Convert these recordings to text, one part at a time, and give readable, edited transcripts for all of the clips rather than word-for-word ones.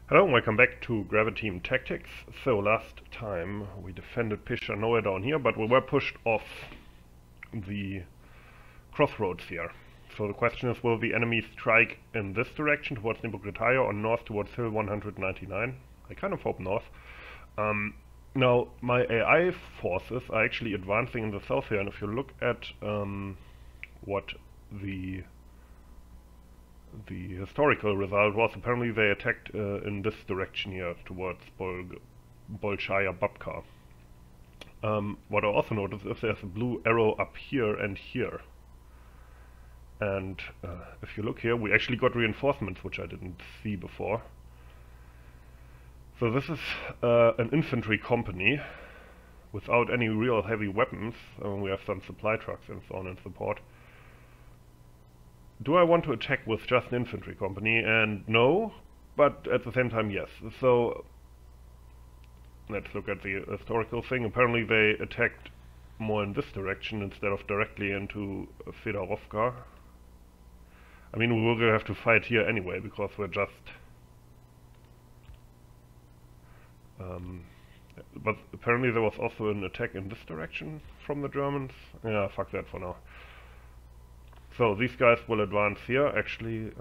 Hello and welcome back to Graviteam Tactics. So last time we defended Pisha nowhere down here, but we were pushed off the crossroads here. So the question is, will the enemy strike in this direction towards Nibogretaya or north towards Hill 199? I kind of hope north. Now my AI forces are actually advancing in the south here, and if you look at what the historical result was, apparently they attacked in this direction here towards Bolshaya Babka. What I also noticed is there's a blue arrow up here and here. And if you look here, we actually got reinforcements, which I didn't see before. So this is an infantry company without any real heavy weapons. We have some supply trucks and so on in support. Do I want to attack with just an infantry company? And no, but at the same time yes. So let's look at the historical thing. Apparently they attacked more in this direction instead of directly into Fedorovka. I mean, we will have to fight here anyway, because we're just... but apparently there was also an attack in this direction from the Germans. Yeah, fuck that for now. So these guys will advance here, actually.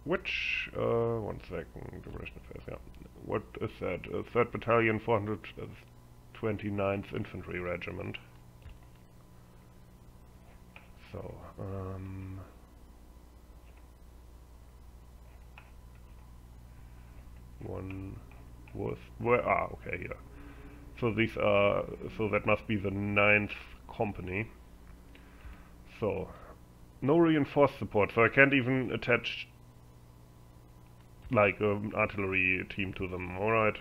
Which, 1 second, duration phase, yeah. What is that? 3rd Battalion, 429th Infantry Regiment. So, one was, where, okay, here. So these are, so that must be the 9th company. So, no reinforced support, so I can't even attach like an artillery team to them. Alright.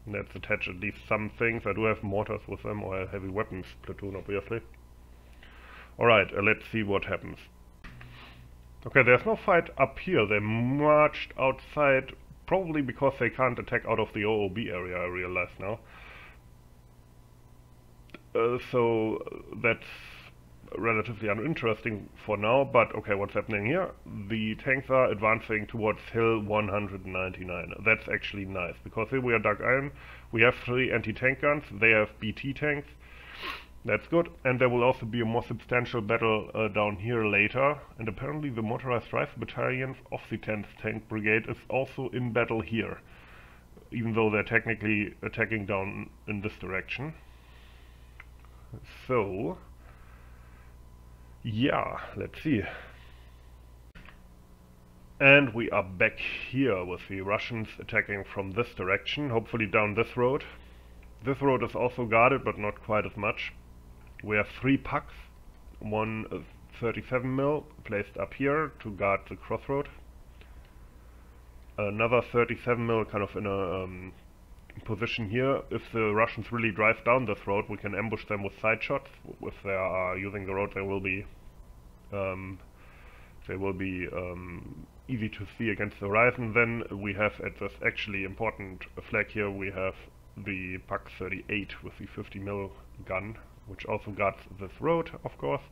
Let's attach at least some things. I do have mortars with them, or a heavy weapons platoon, obviously. Alright, let's see what happens. Okay, there's no fight up here. They marched outside, probably because they can't attack out of the OOB area, I realize now. So that's relatively uninteresting for now, but okay, what's happening here? The tanks are advancing towards Hill 199. That's actually nice, because here we are dug in. We have 3 anti-tank guns, they have BT tanks. That's good, and there will also be a more substantial battle down here later, and apparently the motorized rifle battalion of the 10th Tank Brigade is also in battle here, even though they're technically attacking down in this direction. So, yeah, let's see. And we are back here with the Russians attacking from this direction, hopefully down this road. This road is also guarded, but not quite as much. We have 3 pucks, one 37mm placed up here to guard the crossroad. Another 37mm kind of in a position here. If the Russians really drive down this road, we can ambush them with side shots. If they are using the road, they will be easy to see against the horizon. Then we have at this actually important flag here, we have the Pak 38 with the 50mm gun, which also guards this road, of course,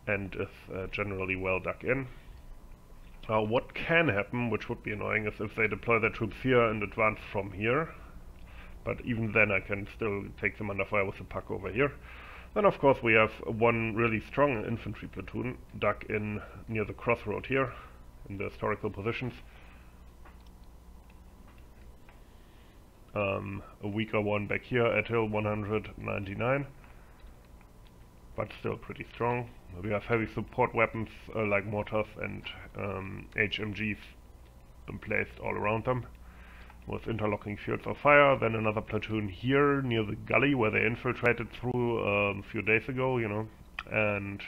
and is generally well dug in. What can happen, which would be annoying, is if they deploy their troops here and advance from here, but even then I can still take them under fire with the Pak over here. Then of course we have one really strong infantry platoon dug in near the crossroad here, in the historical positions. A weaker one back here at Hill 199, but still pretty strong. We have heavy support weapons like mortars and HMGs placed all around them with interlocking fields of fire. Then another platoon here near the gully where they infiltrated through a few days ago, you know, and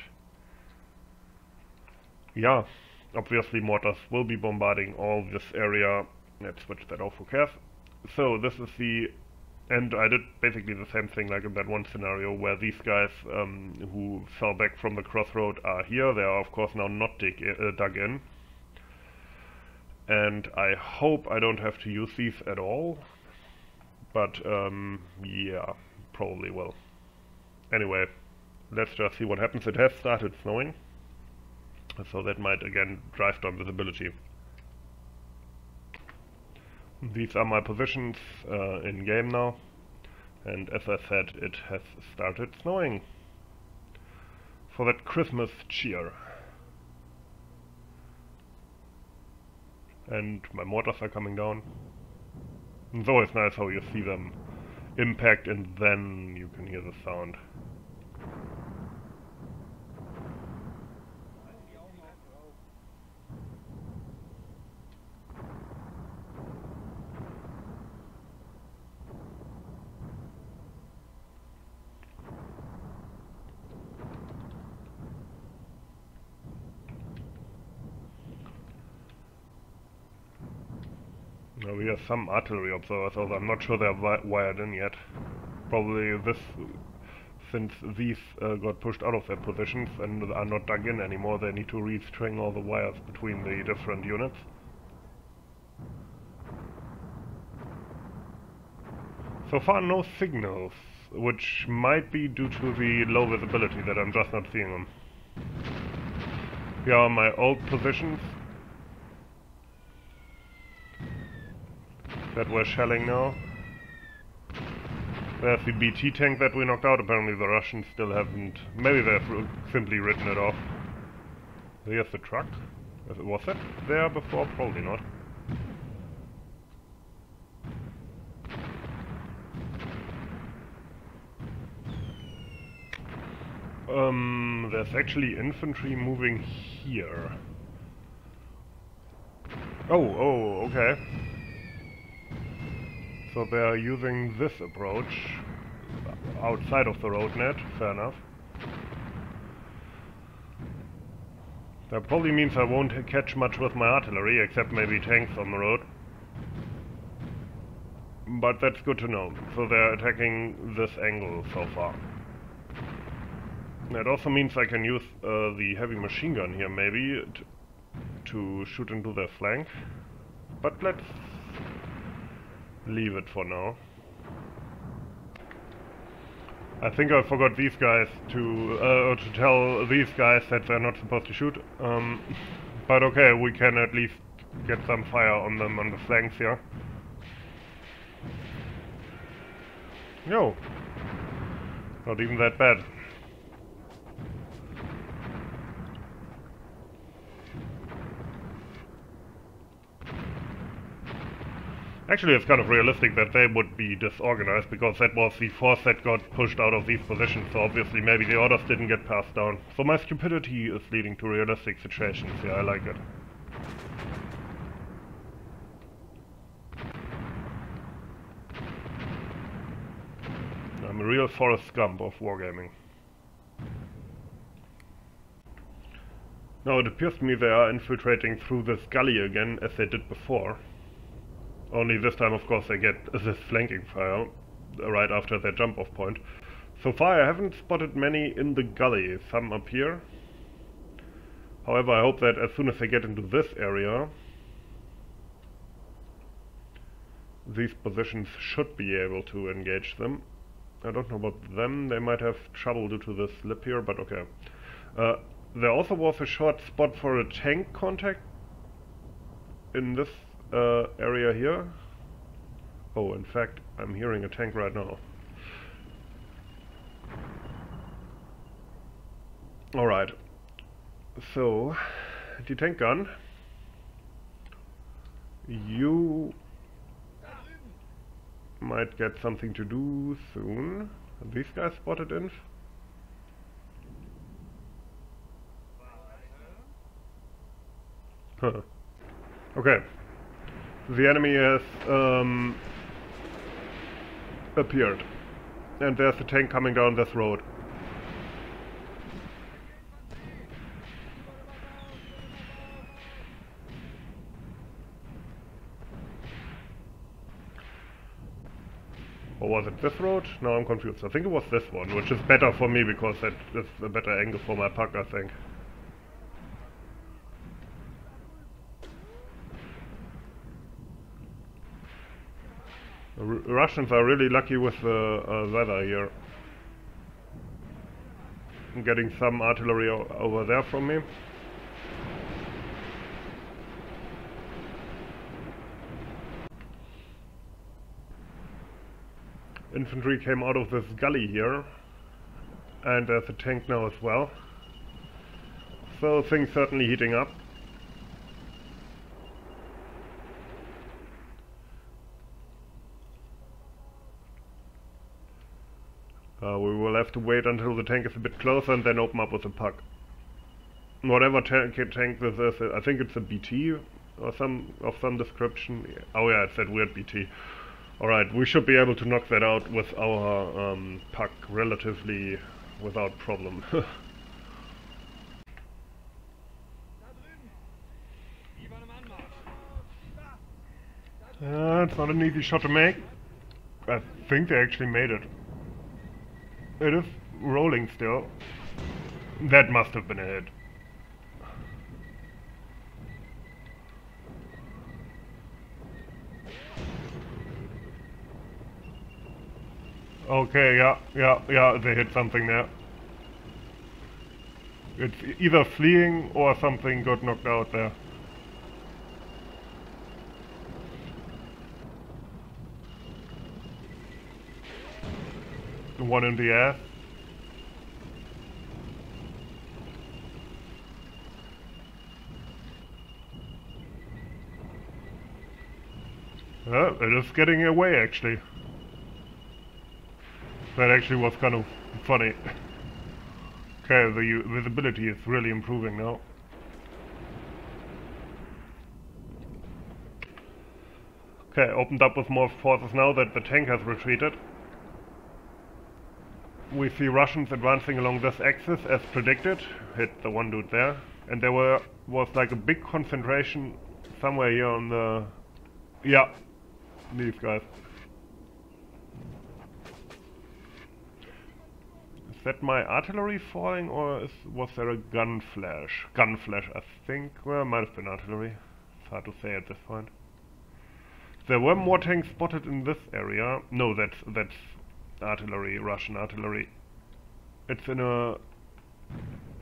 yeah, obviously mortars will be bombarding all this area. Let's switch that off, who cares? So this is the, and I did basically the same thing like in that one scenario where these guys who fell back from the crossroad are here. They are of course now not dug in. And I hope I don't have to use these at all. But yeah, probably will. Anyway, let's just see what happens. It has started snowing, so that might again drive down visibility. These are my positions in game now, and as I said, it has started snowing for that Christmas cheer. And my mortars are coming down. It's always nice how you see them impact and then you can hear the sound. Now we have some artillery observers, although I'm not sure they're wired in yet. Probably this, since these got pushed out of their positions and are not dug in anymore, they need to restring all the wires between the different units. So far no signals, which might be due to the low visibility that I'm just not seeing them. Here are my old positions that we're shelling now. There's the BT tank that we knocked out. Apparently the Russians still haven't... Maybe they've simply written it off. Here's the truck. Was it there before? Probably not. There's actually infantry moving here. Oh, okay. So they are using this approach outside of the road net, fair enough. That probably means I won't catch much with my artillery, except maybe tanks on the road. But that's good to know. So they're attacking this angle so far. That also means I can use the heavy machine gun here maybe to shoot into their flank. But let's leave it for now. I think I forgot these guys to tell these guys that they're not supposed to shoot. But okay, we can at least get some fire on them on the flanks here. No, not even that bad. Actually, it's kind of realistic that they would be disorganized, because that was the force that got pushed out of these positions, so obviously maybe the orders didn't get passed down. So my stupidity is leading to realistic situations, yeah, I like it. I'm a real Forrest Gump of wargaming. Now it appears to me they are infiltrating through this gully again, as they did before. Only this time, of course, they get this flanking fire right after their jump-off point. So far I haven't spotted many in the gully, some up here. However, I hope that as soon as they get into this area, these positions should be able to engage them. I don't know about them, they might have trouble due to this slip here, but okay. There also was a short spot for a tank contact in this area here. Oh, in fact, I'm hearing a tank right now. Alright, so the tank gun, you might get something to do soon. Are these guys spotted inf? Huh. Okay. The enemy has appeared. And there's a tank coming down this road. Or was it this road? No, I'm confused. I think it was this one, which is better for me because that is a better angle for my puck, I think. The Russians are really lucky with the weather here. getting some artillery over there from me. Infantry came out of this gully here, and there's a tank now as well. So things certainly heating up. We will have to wait until the tank is a bit closer and then open up with a puck. Whatever tank this is, I think it's a BT or of some description. Oh yeah, it's that weird BT. Alright, we should be able to knock that out with our puck relatively without problem. It's not an easy shot to make. I think they actually made it. It is rolling still. That must have been a hit. Okay, yeah, they hit something there. It's either fleeing or something got knocked out there. The one in the air. It is getting away actually. That actually was kind of funny. Okay, the visibility is really improving now. Okay, opened up with more forces now that the tank has retreated. We see Russians advancing along this axis as predicted. Hit the one dude there. And there was like a big concentration somewhere here on the... Yeah, these guys. Is that my artillery falling or was there a gun flash? Gun flash, I think. Well, it might have been artillery. It's hard to say at this point. There were more tanks spotted in this area. No, that's artillery, Russian artillery. It's in a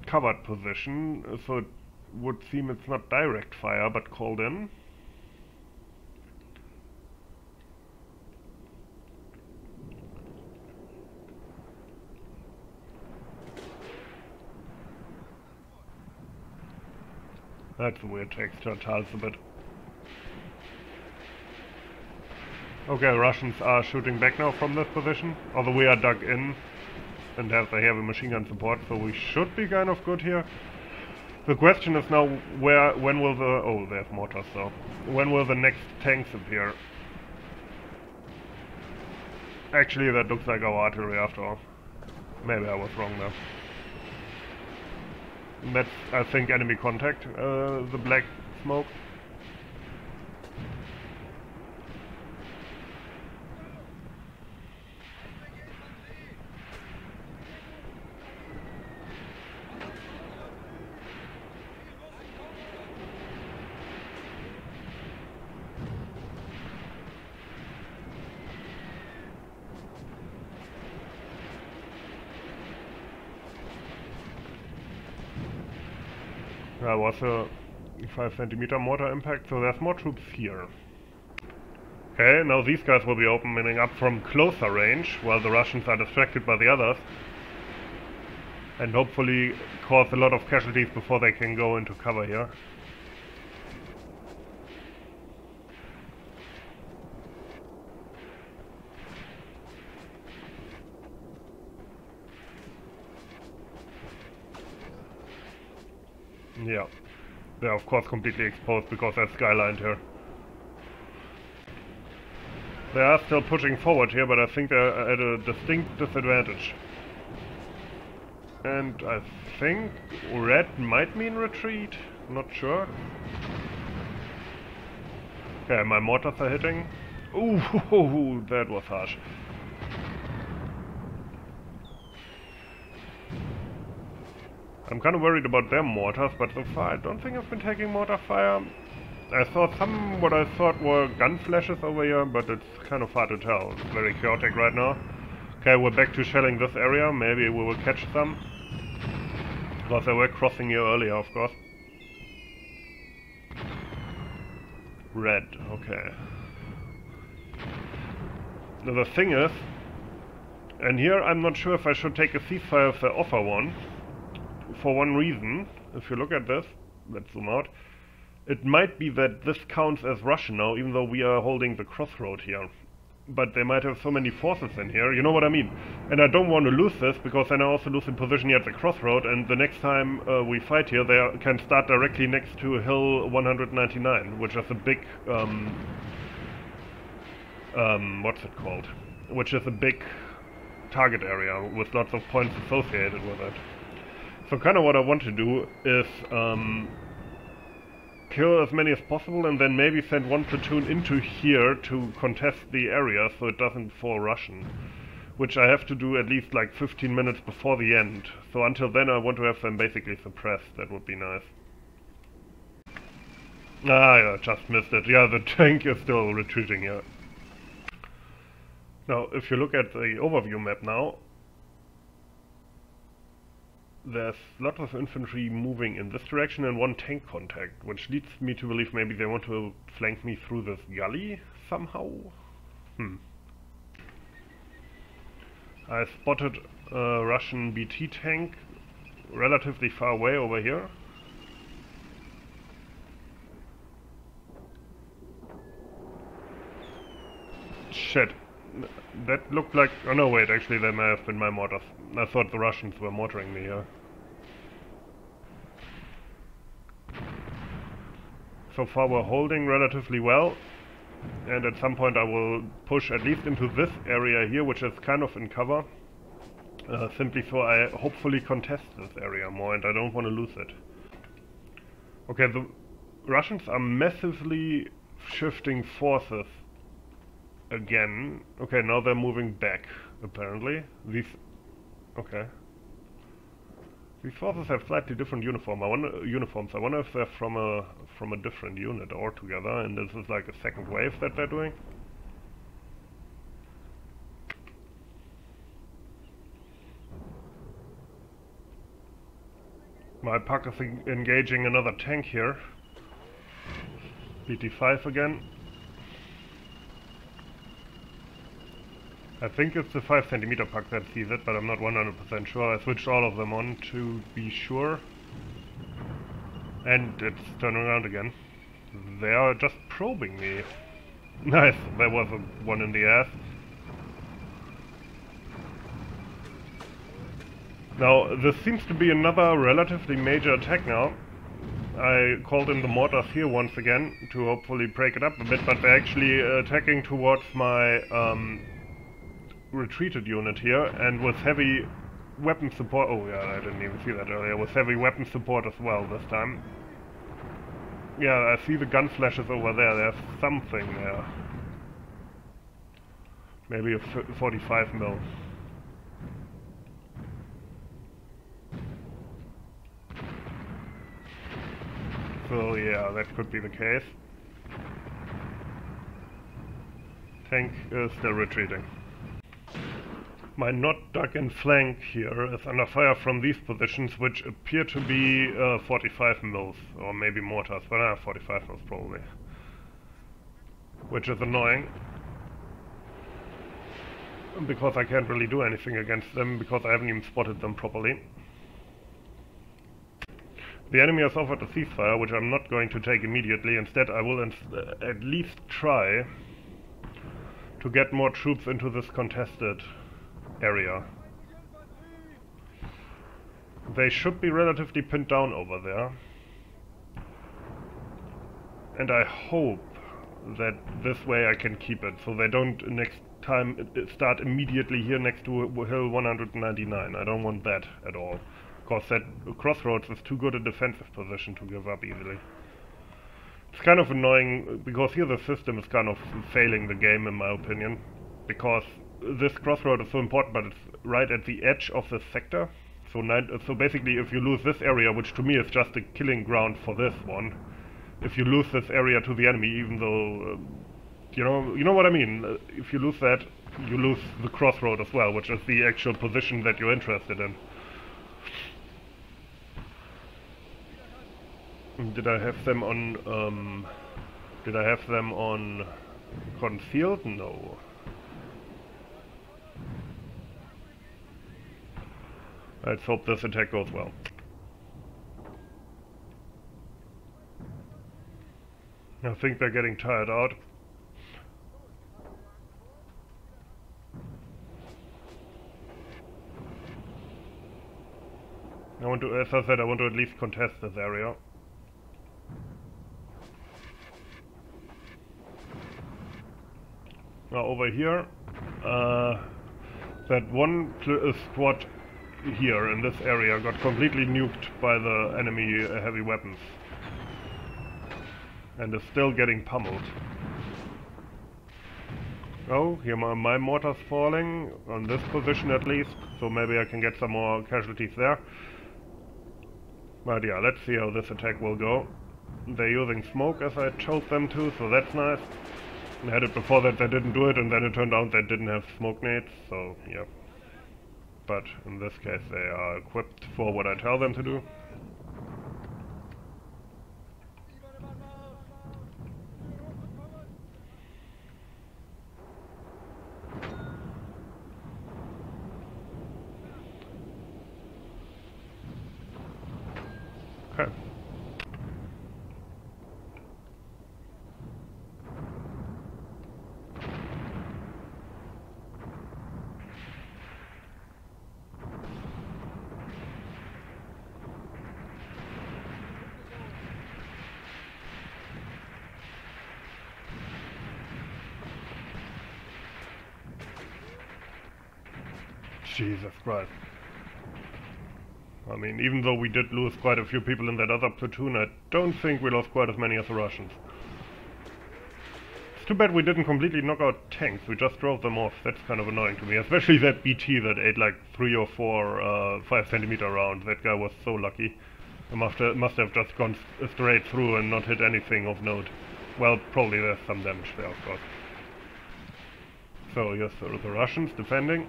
covered position, so it would seem it's not direct fire, but called in. That's a weird texture, tiles a bit. Okay, Russians are shooting back now from this position, although we are dug in and have the heavy machine gun support, so we should be kind of good here. The question is now when will the... oh, they have mortars, so... when will the next tanks appear? Actually, that looks like our artillery after all. Maybe I was wrong there. That's, I think, enemy contact, the black smoke. That was a 5 cm mortar impact, so there's more troops here. Okay, now these guys will be opening up from closer range, while the Russians are distracted by the others. And hopefully cause a lot of casualties before they can go into cover here. Yeah, they're of course completely exposed because they're skylined here. They are still pushing forward here, but I think they're at a distinct disadvantage. And I think red might mean retreat, not sure. Okay, my mortars are hitting. Ooh, that was harsh. I'm kind of worried about their mortars, but so far I don't think I've been taking mortar fire. I saw some what I thought were gun flashes over here, but it's kind of hard to tell. It's very chaotic right now. Okay, we're back to shelling this area. Maybe we will catch some. Because they were crossing here earlier, of course. Red, okay. Now the thing is, and here I'm not sure if I should take a ceasefire if they offer one, for one reason. If you look at this, let's zoom out, it might be that this counts as Russian now, even though we are holding the crossroad here. But they might have so many forces in here, you know what I mean? And I don't want to lose this, because then I also lose in position here at the crossroad, and the next time we fight here, they can start directly next to Hill 199, which is a big, what's it called? Which is a big target area with lots of points associated with it. So kind of what I want to do is kill as many as possible and then maybe send one platoon into here to contest the area so it doesn't fall Russian. Which I have to do at least like 15 minutes before the end. So until then I want to have them basically suppressed. That would be nice. Ah, yeah, just missed it. Yeah, the tank is still retreating here. Now, if you look at the overview map now, there's lots of infantry moving in this direction and one tank contact, which leads me to believe maybe they want to flank me through this gully somehow? I spotted a Russian BT tank relatively far away over here. Shit. That looked like... oh no, wait, actually they may have been my mortars. I thought the Russians were mortaring me here. So far we're holding relatively well, and at some point I will push at least into this area here, which is kind of in cover, simply so I hopefully contest this area more, and I don't want to lose it. Okay, the Russians are massively shifting forces again. Okay, now they're moving back, apparently. Okay. These forces have slightly different uniforms. I wonder if they're from a different unit altogether, and this is like a second wave that they're doing. My pack is engaging another tank here. BT-5 again. I think it's the 5 centimeter pack that sees it, but I'm not 100% sure. I switched all of them on to be sure. And it's turning around again. They are just probing me. Nice, there was one in the ass. Now, this seems to be another relatively major attack now. I called in the mortars here once again to hopefully break it up a bit, but they're actually attacking towards my retreated unit here, and with heavy weapon support. Oh yeah, I didn't even see that earlier. With heavy weapon support as well this time. Yeah, I see the gun flashes over there. There's something there. Maybe a 45 mil. So yeah, that could be the case. Tank is still retreating. My not dug in flank here is under fire from these positions, which appear to be 45 mils, or maybe mortars, but 45 mils probably. Which is annoying, because I can't really do anything against them, because I haven't even spotted them properly. The enemy has offered a ceasefire, which I'm not going to take immediately. Instead, I will at least try to get more troops into this contested area. They should be relatively pinned down over there. And I hope that this way I can keep it, so they don't next time start immediately here next to Hill 199. I don't want that at all. Because that crossroads is too good a defensive position to give up easily. It's kind of annoying, because here the system is kind of failing the game in my opinion. Because this crossroad is so important, but it's right at the edge of the sector. So basically if you lose this area, which to me is just a killing ground for this one, if you lose this area to the enemy, even though, you know what I mean, if you lose that, you lose the crossroad as well, which is the actual position that you're interested in. Did I have them on, concealed? No. Let's hope this attack goes well. I think they're getting tired out. I want to, as I said, I want to at least contest this area. Now over here, that one squad here in this area got completely nuked by the enemy heavy weapons. And is still getting pummeled. Oh, here my mortar's falling, on this position at least, so maybe I can get some more casualties there. But yeah, let's see how this attack will go. They're using smoke as I told them to, so that's nice. I had it before that they didn't do it, and then it turned out they didn't have smoke nades, so yeah. But in this case they are equipped for what I tell them to do. Okay. Jesus Christ. I mean, even though we did lose quite a few people in that other platoon, I don't think we lost quite as many as the Russians. It's too bad we didn't completely knock out tanks, we just drove them off. That's kind of annoying to me, especially that BT that ate like 3 or 4 5-centimeter rounds. That guy was so lucky. He must have just gone straight through and not hit anything of note. Well, probably there's some damage there, of course. So, yes, the Russians defending.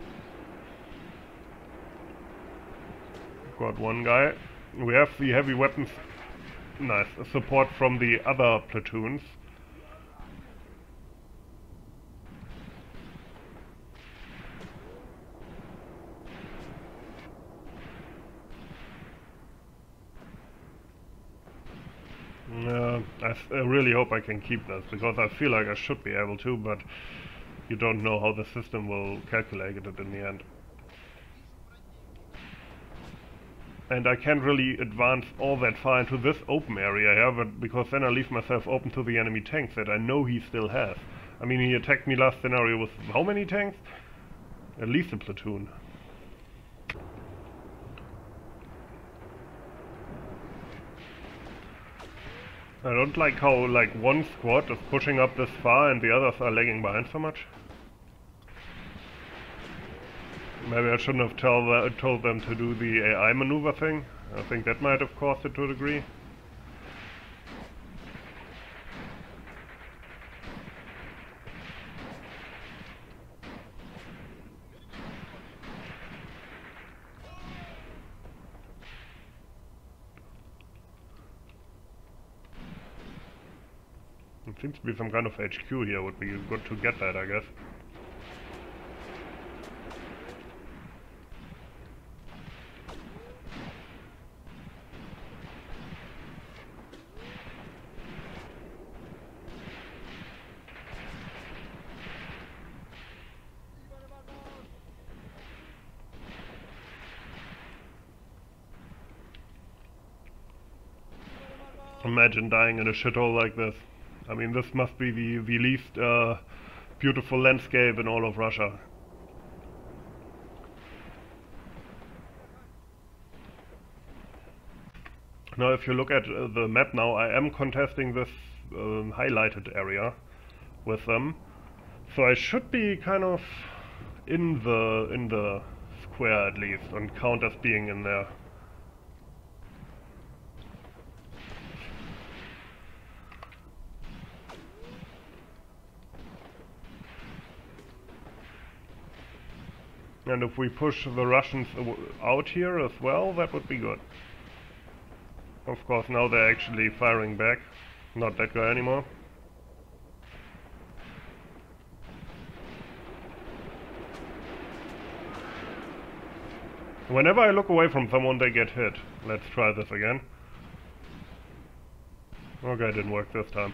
Got one guy. We have the heavy weapons. Nice. Support from the other platoons. I really hope I can keep this, because I feel like I should be able to, but you don't know how the system will calculate it in the end. And I can't really advance all that far into this open area here, but because then I leave myself open to the enemy tanks that I know he still has. I mean, he attacked me last scenario with how many tanks? At least a platoon. I don't like how, like, one squad is pushing up this far and the others are lagging behind so much. Maybe I shouldn't have told them to do the AI maneuver thing. I think that might have caused it to a degree. It seems to be some kind of HQ here, would be good to get that, I guess. Imagine dying in a shithole like this. I mean, this must be the least beautiful landscape in all of Russia. Now, if you look at the map now, I am contesting this highlighted area with them. So I should be kind of in the square at least, and count as being in there. And if we push the Russians out here as well, that would be good. Of course, now they're actually firing back. Not that guy anymore. Whenever I look away from someone, they get hit. Let's try this again. Okay, didn't work this time.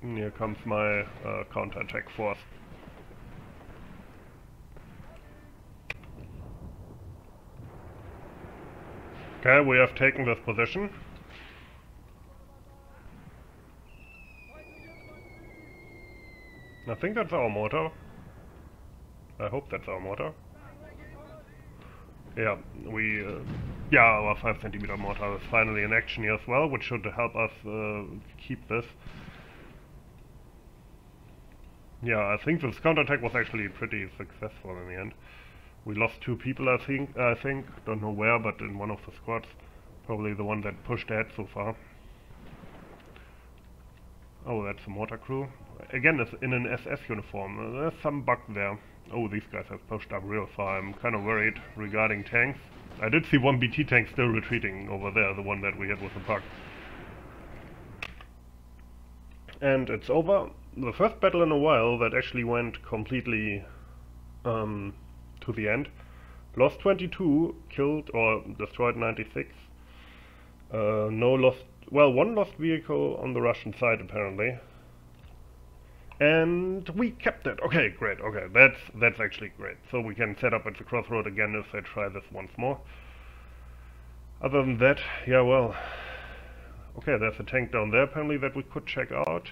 And here comes my counter-attack force. Okay, we have taken this position. I think that's our mortar. I hope that's our mortar. Yeah, our 5 cm mortar is finally in action here as well, which should help us keep this. Yeah, I think this counterattack was actually pretty successful in the end. We lost 2 people, I think. Don't know where, but in one of the squads. Probably the one that pushed ahead so far. Oh, that's a mortar crew. Again, it's in an SS uniform. There's some bug there. Oh, these guys have pushed up real far. I'm kind of worried regarding tanks. I did see one BT tank still retreating over there, the one that we hit with the bug. And it's over. The first battle in a while that actually went completely to the end. Lost 22, killed or destroyed 96. No lost, well, 1 lost vehicle on the Russian side apparently. And we kept it. Okay, great. Okay, that's actually great. So we can set up at the crossroad again if I try this once more. Other than that, yeah, well, okay, there's a tank down there apparently that we could check out.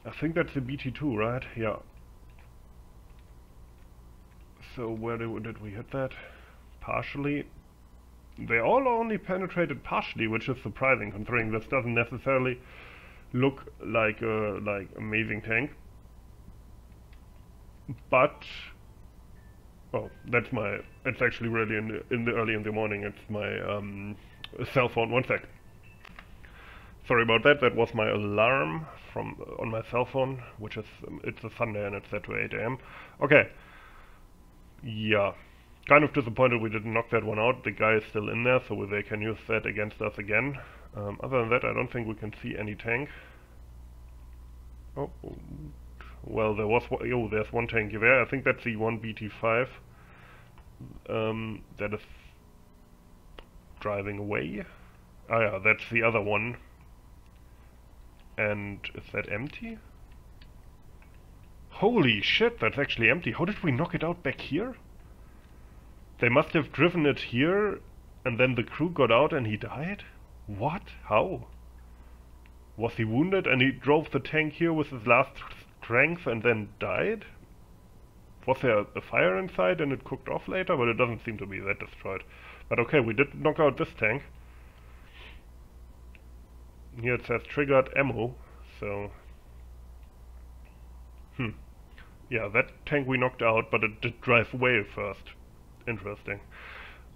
I think that's the BT2, right? Yeah. So where did we hit that? Partially. They all only penetrated partially, which is surprising considering this doesn't necessarily look like a amazing tank. But oh, it's actually really in the early in the morning. It's my cell phone. One sec. Sorry about that. That was my alarm from on my cell phone, which is it's a Sunday and it's set to 8 AM. Okay. Yeah. Kind of disappointed we didn't knock that one out. The guy is still in there, so they can use that against us again. Other than that, I don't think we can see any tank. Oh, well, there was one, oh, there's one tank there. I think that's the one BT5 that is driving away. Ah, yeah, that's the other one. And is that empty? Holy shit, that's actually empty. How did we knock it out back here? They must have driven it here, and then the crew got out and he died? What? How? Was he wounded and he drove the tank here with his last strength and then died? Was there a fire inside and it cooked off later? But it doesn't seem to be that destroyed. But okay, we did knock out this tank. Here it says triggered ammo, so... Yeah, that tank we knocked out, but it did drive away first. Interesting.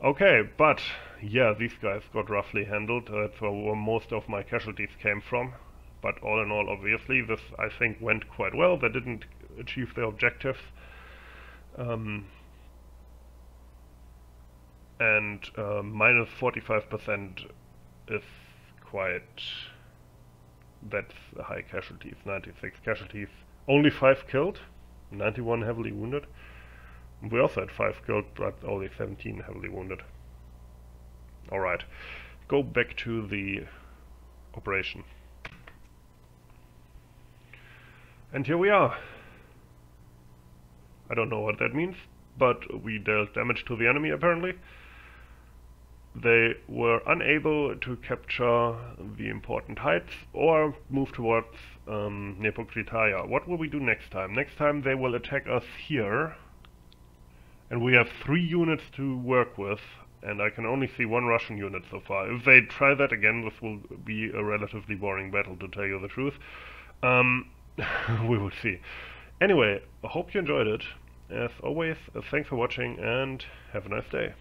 Okay, but yeah, these guys got roughly handled. That's where most of my casualties came from. But all in all, obviously, this I think went quite well. They didn't achieve their objectives. And minus 45% is quite... That's high casualties, 96 casualties. Only 5 killed, 91 heavily wounded. We also had 5 killed, but only 17 heavily wounded. Alright, go back to the operation. And here we are. I don't know what that means, but we dealt damage to the enemy apparently. They were unable to capture the important heights or move towards Nepokritaya. What will we do next time? Next time they will attack us here. And we have 3 units to work with, and I can only see 1 Russian unit so far. If they try that again, this will be a relatively boring battle, to tell you the truth. We will see. Anyway, I hope you enjoyed it. As always, thanks for watching, and have a nice day.